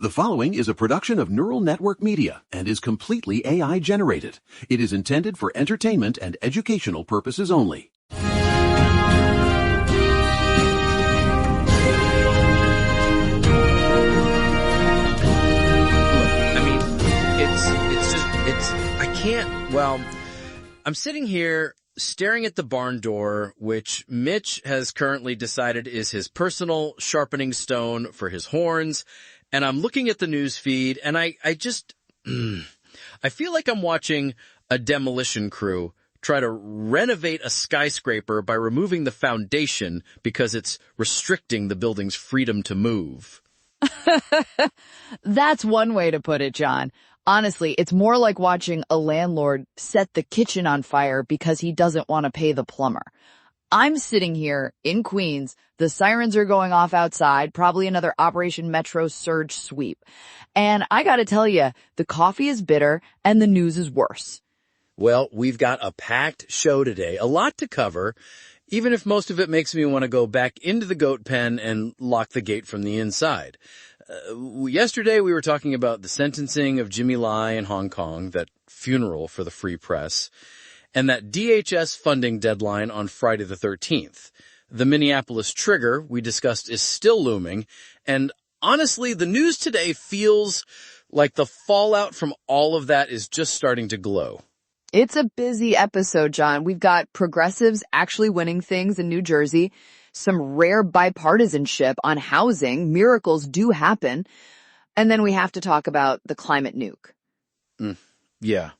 The following is a production of Neural Network Media and is completely AI generated. It is intended for entertainment and educational purposes only. I'm sitting here staring at the barn door, which Mitch has currently decided is his personal sharpening stone for his horns. And I'm looking at the news feed and I feel like I'm watching a demolition crew try to renovate a skyscraper by removing the foundation because it's restricting the building's freedom to move. That's one way to put it, John. Honestly, it's more like watching a landlord set the kitchen on fire because he doesn't want to pay the plumber. I'm sitting here in Queens. The sirens are going off outside, probably another Operation Metro surge sweep. And I gotta tell you, the coffee is bitter and the news is worse. Well, we've got a packed show today, a lot to cover, even if most of it makes me want to go back into the goat pen and lock the gate from the inside. Yesterday we were talking about the sentencing of Jimmy Lai in Hong Kong, that funeral for the free press, and that DHS funding deadline on Friday the 13th. The Minneapolis trigger we discussed is still looming, and honestly, the news today feels like the fallout from all of that is just starting to glow. It's a busy episode, John. We've got progressives actually winning things in New Jersey, some rare bipartisanship on housing. Miracles do happen. And then we have to talk about the climate nuke. Yeah,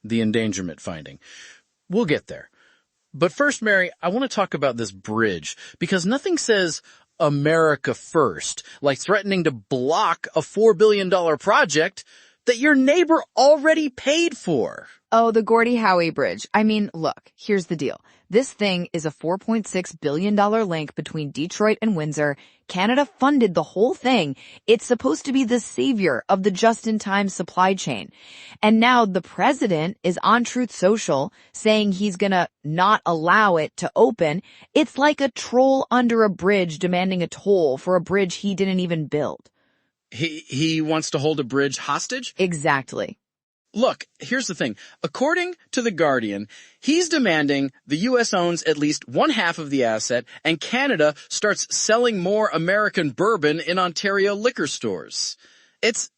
the endangerment finding. We'll get there. But first, Mary, I want to talk about this bridge because nothing says America first, like threatening to block a $4 billion project that your neighbor already paid for. Oh, the Gordie Howe Bridge. I mean, look, here's the deal. This thing is a $4.6 billion link between Detroit and Windsor. Canada funded the whole thing. It's supposed to be the savior of the just-in-time supply chain. And now the president is on Truth Social saying he's gonna not allow it to open. It's like a troll under a bridge demanding a toll for a bridge he didn't even build. He wants to hold a bridge hostage? Exactly. Look, here's the thing. According to The Guardian, he's demanding the U.S. owns at least one half of the asset and Canada starts selling more American bourbon in Ontario liquor stores. It's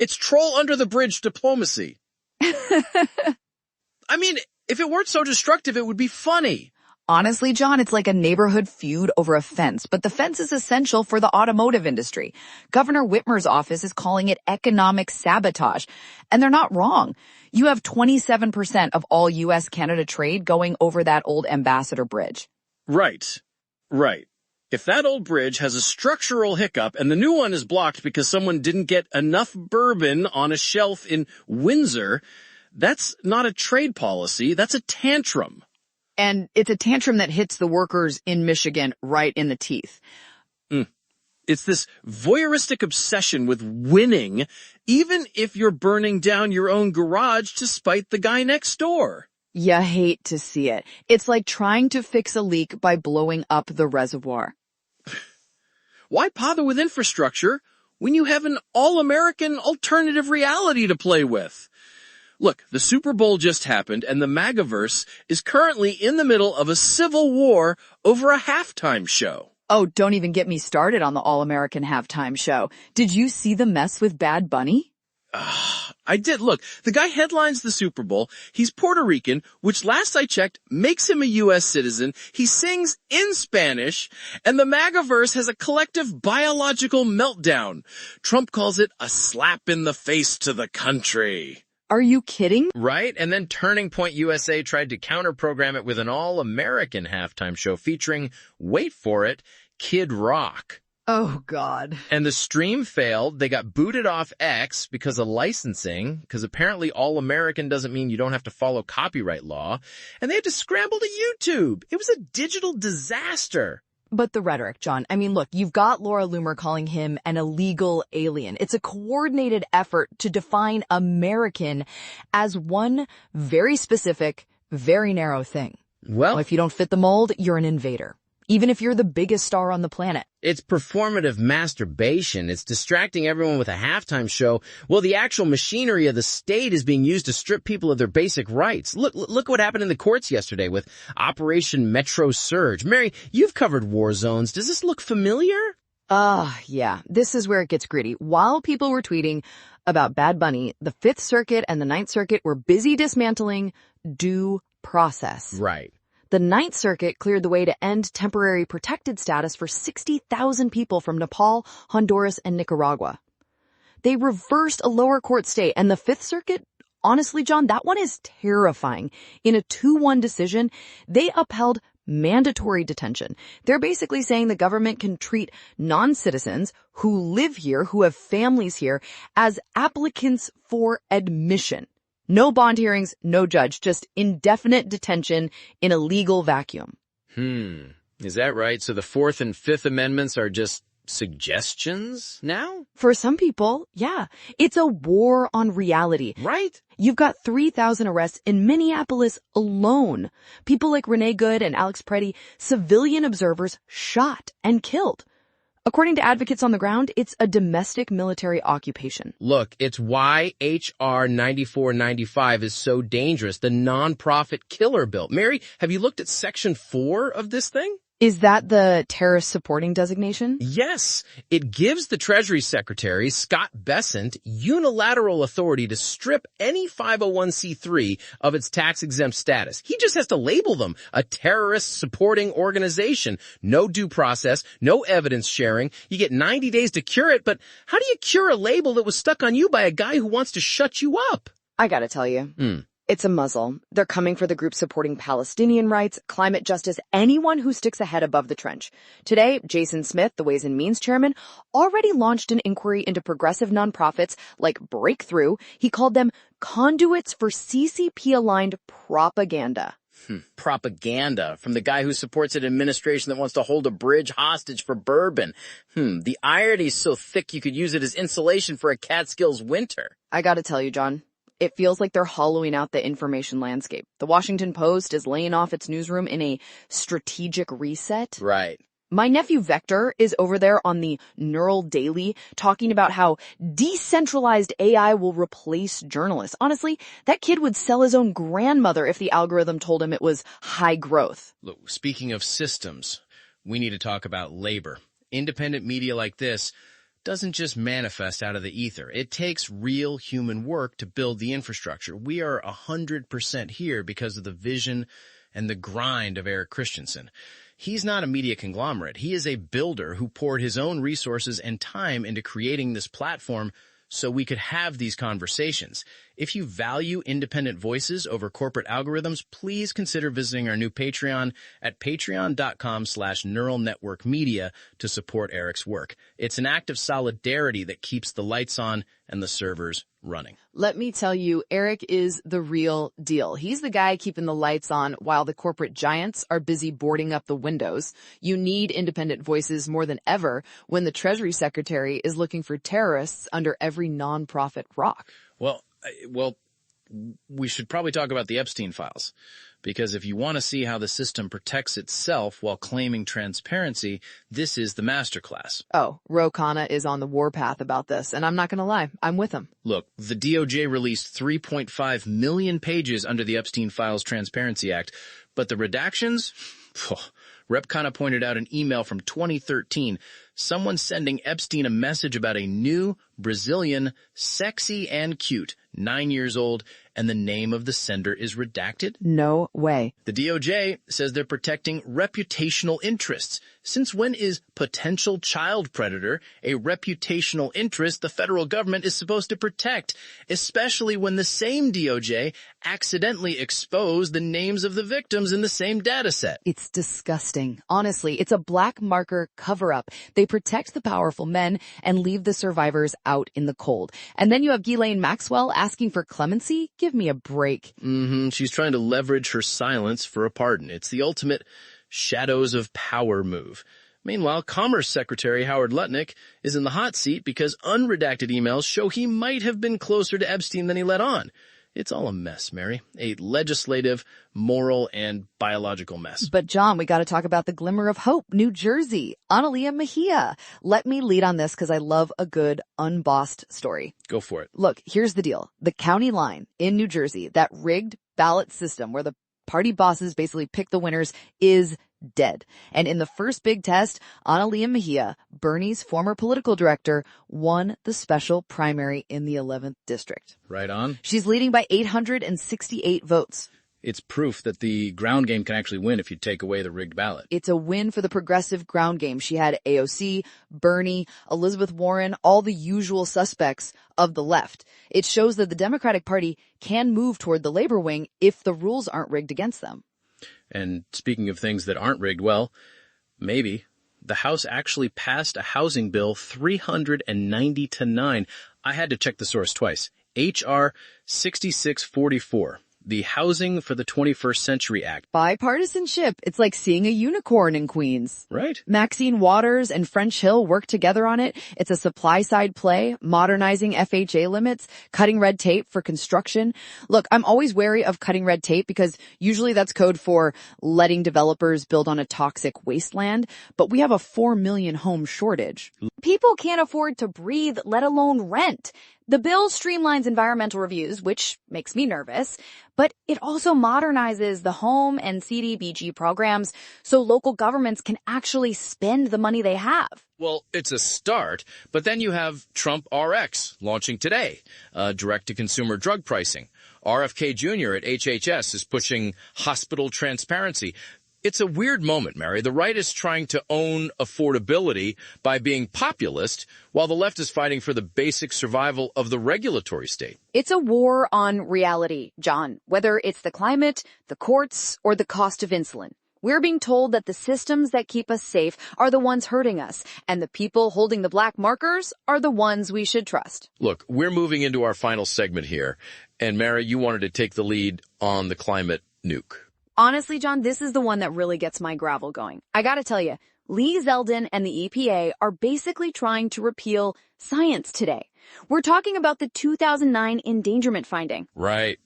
troll under the bridge diplomacy. I mean, if it weren't so destructive, it would be funny. Honestly, John, it's like a neighborhood feud over a fence, but the fence is essential for the automotive industry. Governor Whitmer's office is calling it economic sabotage, and they're not wrong. You have 27% of all U.S.-Canada trade going over that old Ambassador Bridge. Right. If that old bridge has a structural hiccup and the new one is blocked because someone didn't get enough bourbon on a shelf in Windsor, that's not a trade policy, that's a tantrum. And it's a tantrum that hits the workers in Michigan right in the teeth. It's this voyeuristic obsession with winning, even if you're burning down your own garage to spite the guy next door. You hate to see it. It's like trying to fix a leak by blowing up the reservoir. Why bother with infrastructure when you have an all-American alternative reality to play with? Look, the Super Bowl just happened, and the MAGAverse is currently in the middle of a civil war over a halftime show. Oh, don't even get me started on the All-American halftime show. Did you see the mess with Bad Bunny? I did. Look, the guy headlines the Super Bowl. He's Puerto Rican, which last I checked makes him a U.S. citizen. He sings in Spanish, and the MAGAverse has a collective biological meltdown. Trump calls it a slap in the face to the country. Are you kidding? Right? And then Turning Point USA tried to counter-program it with an all-American halftime show featuring, wait for it, Kid Rock. Oh, God. And the stream failed. They got booted off X because of licensing, because apparently all-American doesn't mean you don't have to follow copyright law. And they had to scramble to YouTube. It was a digital disaster. But the rhetoric, John, I mean, look, you've got Laura Loomer calling him an illegal alien. It's a coordinated effort to define American as one very specific, very narrow thing. Well, if you don't fit the mold, you're an invader. even if you're the biggest star on the planet. It's performative masturbation. It's distracting everyone with a halftime show. Well, the actual machinery of the state is being used to strip people of their basic rights. Look what happened in the courts yesterday with Operation Metro Surge. Mary, you've covered war zones. Does this look familiar? Yeah. This is where it gets gritty. While people were tweeting about Bad Bunny, the Fifth Circuit and the Ninth Circuit were busy dismantling due process. Right. The Ninth Circuit cleared the way to end temporary protected status for 60,000 people from Nepal, Honduras, and Nicaragua. They reversed a lower court stay, and the Fifth Circuit, honestly, John, that one is terrifying. In a 2-1 decision, they upheld mandatory detention. They're basically saying the government can treat non-citizens who live here, who have families here, as applicants for admission. No bond hearings, no judge, just indefinite detention in a legal vacuum. Is that right? So the Fourth and Fifth Amendments are just suggestions now? For some people, yeah. It's a war on reality. Right? You've got 3,000 arrests in Minneapolis alone. People like Renee Good and Alex Preddy, civilian observers shot and killed. According to advocates on the ground, it's a domestic military occupation. Look, it's why H.R. 9495 is so dangerous, the nonprofit killer bill. Mary, have you looked at Section 4 of this thing? Is that the terrorist supporting designation? Yes. It gives the Treasury Secretary, Scott Bessent, unilateral authority to strip any 501c3 of its tax-exempt status. He just has to label them a terrorist supporting organization. No due process, no evidence sharing. You get 90 days to cure it, but how do you cure a label that was stuck on you by a guy who wants to shut you up? I gotta tell you. It's a muzzle. They're coming for the group supporting Palestinian rights, climate justice, anyone who sticks a head above the trench. Today, Jason Smith, the Ways and Means chairman, already launched an inquiry into progressive nonprofits like Breakthrough. He called them conduits for CCP-aligned propaganda. Propaganda from the guy who supports an administration that wants to hold a bridge hostage for bourbon. The irony's so thick you could use it as insulation for a Catskills winter. I gotta tell you, John. It feels like they're hollowing out the information landscape. The Washington Post is laying off its newsroom in a strategic reset. Right. My nephew Vector is over there on the Neural Daily talking about how decentralized AI will replace journalists. Honestly, that kid would sell his own grandmother if the algorithm told him it was high growth. Look, speaking of systems, we need to talk about labor. Independent media like this doesn't just manifest out of the ether. It takes real human work to build the infrastructure. We are 100% here because of the vision and the grind of Eric Christensen. He's not a media conglomerate. He is a builder who poured his own resources and time into creating this platform so we could have these conversations. If you value independent voices over corporate algorithms, please consider visiting our new Patreon at patreon.com/neuralnetworkmedia to support Eric's work. It's an act of solidarity that keeps the lights on and the servers running. Let me tell you, Eric is the real deal. He's the guy keeping the lights on while the corporate giants are busy boarding up the windows. You need independent voices more than ever when the Treasury Secretary is looking for terrorists under every nonprofit rock. Well, we should probably talk about the Epstein files, because if you want to see how the system protects itself while claiming transparency, this is the masterclass. Oh, Ro Khanna is on the warpath about this, and I'm not going to lie, I'm with him. Look, the DOJ released 3.5 million pages under the Epstein Files Transparency Act, but the redactions? Rep Khanna pointed out an email from 2013, someone sending Epstein a message about a new Brazilian, sexy and cute, 9 years old, and the name of the sender is redacted? No way. The DOJ says they're protecting reputational interests. Since when is potential child predator a reputational interest the federal government is supposed to protect, especially when the same DOJ accidentally exposed the names of the victims in the same data set? It's disgusting. Honestly, it's a black marker cover-up. They protect the powerful men and leave the survivors out in the cold. And then you have Ghislaine Maxwell asking for clemency? Give me a break. She's trying to leverage her silence for a pardon. It's the ultimate shadows of power move. Meanwhile, Commerce Secretary Howard Lutnick is in the hot seat because unredacted emails show he might have been closer to Epstein than he let on. It's all a mess, Mary. A legislative, moral, and biological mess. But John, we got to talk about the glimmer of hope, New Jersey, Analia Mejia. Let me lead on this because I love a good unbossed story. Go for it. Look, here's the deal. The county line in New Jersey, that rigged ballot system where the party bosses basically pick the winners, is dead. And in the first big test, Analia Mejia, Bernie's former political director, won the special primary in the 11th district. Right on. She's leading by 868 votes. It's proof that the ground game can actually win if you take away the rigged ballot. It's a win for the progressive ground game. She had AOC, Bernie, Elizabeth Warren, all the usual suspects of the left. It shows that the Democratic Party can move toward the labor wing if the rules aren't rigged against them. And speaking of things that aren't rigged, well, maybe the House actually passed a housing bill 390 to 9. I had to check the source twice. H.R. 6644. The Housing for the 21st Century Act. Bipartisanship. It's like seeing a unicorn in Queens. Right. Maxine Waters and French Hill work together on it. It's a supply-side play, modernizing FHA limits, cutting red tape for construction. Look, I'm always wary of cutting red tape because usually that's code for letting developers build on a toxic wasteland, but we have a 4 million home shortage. People can't afford to breathe, let alone rent. The bill streamlines environmental reviews, which makes me nervous, but it also modernizes the home and CDBG programs so local governments can actually spend the money they have. Well, it's a start, but then you have Trump RX launching today, direct-to-consumer drug pricing. RFK Jr. at HHS is pushing hospital transparency. It's a weird moment, Mary. The right is trying to own affordability by being populist, while the left is fighting for the basic survival of the regulatory state. It's a war on reality, John, whether it's the climate, the courts, or the cost of insulin. We're being told that the systems that keep us safe are the ones hurting us, and the people holding the black markers are the ones we should trust. Look, we're moving into our final segment here, and Mary, you wanted to take the lead on the climate nuke. Honestly, John, this is the one that really gets my gravel going. I gotta tell you, Lee Zeldin and the EPA are basically trying to repeal science today. We're talking about the 2009 endangerment finding. Right.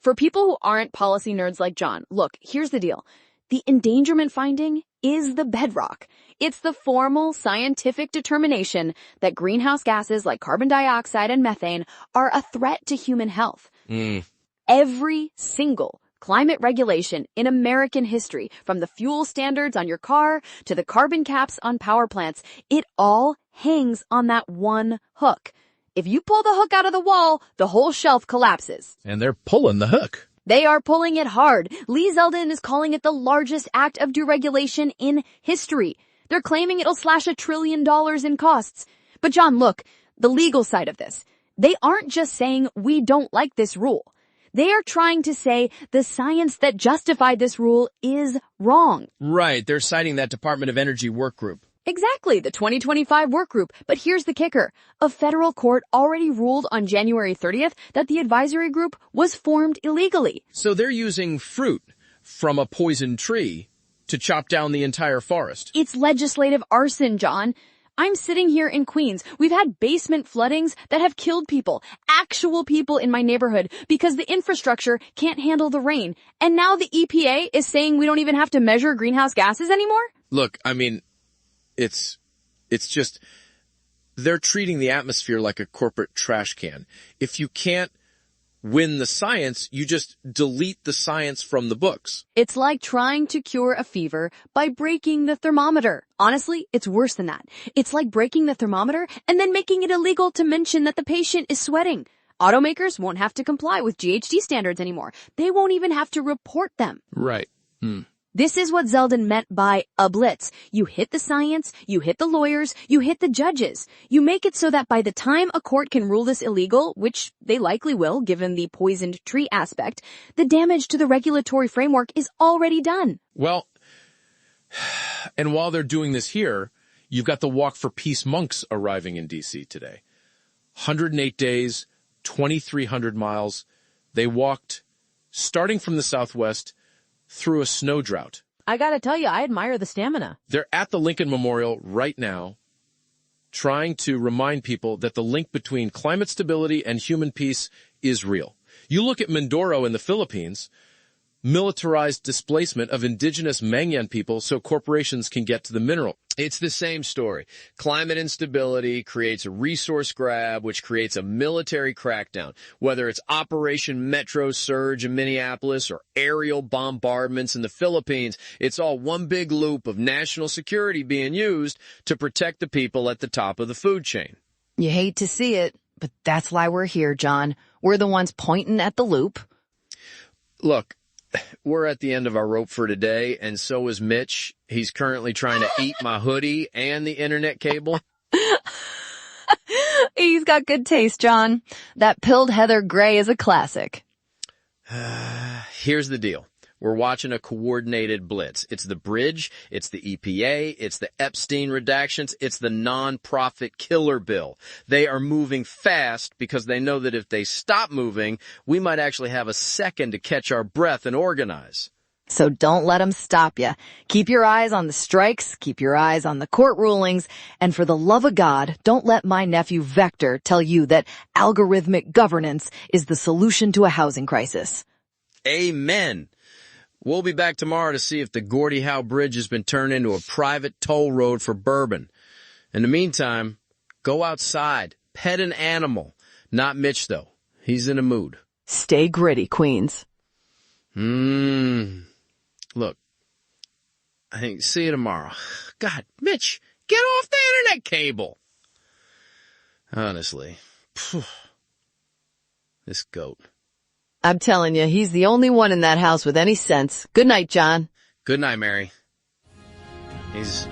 For people who aren't policy nerds like John, look, here's the deal. The endangerment finding is the bedrock. It's the formal scientific determination that greenhouse gases like carbon dioxide and methane are a threat to human health. Every single climate regulation in American history, from the fuel standards on your car to the carbon caps on power plants, it all hangs on that one hook. If you pull the hook out of the wall, the whole shelf collapses. And they're pulling the hook. They are pulling it hard. Lee Zeldin is calling it the largest act of deregulation in history. They're claiming it'll slash $1 trillion in costs. But John, look, the legal side of this. They aren't just saying we don't like this rule. They are trying to say the science that justified this rule is wrong. Right. They're citing that Department of Energy work group. Exactly, the 2025 work group. But here's the kicker. A federal court already ruled on January 30th that the advisory group was formed illegally. So they're using fruit from a poisoned tree to chop down the entire forest. It's legislative arson, John. I'm sitting here in Queens. We've had basement floodings that have killed people, actual people in my neighborhood, because the infrastructure can't handle the rain. And now the EPA is saying we don't even have to measure greenhouse gases anymore? Look, I mean, it's just, they're treating the atmosphere like a corporate trash can. If you can't win the science, you just delete the science from the books. It's like trying to cure a fever by breaking the thermometer. Honestly, it's worse than that. It's like breaking the thermometer and then making it illegal to mention that the patient is sweating. Automakers won't have to comply with GHG standards anymore. They won't even have to report them. Right. This is what Zeldin meant by a blitz. You hit the science, you hit the lawyers, you hit the judges. You make it so that by the time a court can rule this illegal, which they likely will given the poisoned tree aspect, the damage to the regulatory framework is already done. Well, and while they're doing this here, you've got the Walk for Peace monks arriving in D.C. today. 108 days, 2,300 miles. They walked, starting from the southwest, through a snow drought. I gotta tell you, I admire the stamina. They're at the Lincoln Memorial right now, trying to remind people that the link between climate stability and human peace is real. You look at Mindoro in the Philippines, militarized displacement of indigenous Mangyan people so corporations can get to the mineral. It's the same story. Climate instability creates a resource grab, which creates a military crackdown. Whether it's Operation Metro Surge in Minneapolis or aerial bombardments in the Philippines, it's all one big loop of national security being used to protect the people at the top of the food chain. You hate to see it, but that's why we're here, John. We're the ones pointing at the loop. Look, we're at the end of our rope for today, and so is Mitch. He's currently trying to eat my hoodie and the internet cable. He's got good taste, John. That pilled heather gray is a classic. Here's the deal. We're watching a coordinated blitz. It's the bridge, it's the EPA, it's the Epstein redactions, it's the non-profit killer bill. They are moving fast because they know that if they stop moving, we might actually have a second to catch our breath and organize. So don't let them stop you. Keep your eyes on the strikes, keep your eyes on the court rulings, and for the love of God, don't let my nephew Vector tell you that algorithmic governance is the solution to a housing crisis. Amen. We'll be back tomorrow to see if the Gordie Howe Bridge has been turned into a private toll road for bourbon. In the meantime, go outside, pet an animal. Not Mitch, though. He's in a mood. Stay gritty, Queens. Look, I think see you tomorrow. God, Mitch, get off the internet cable. Honestly, this goat. I'm telling you, he's the only one in that house with any sense. Good night, John. Good night, Mary. He's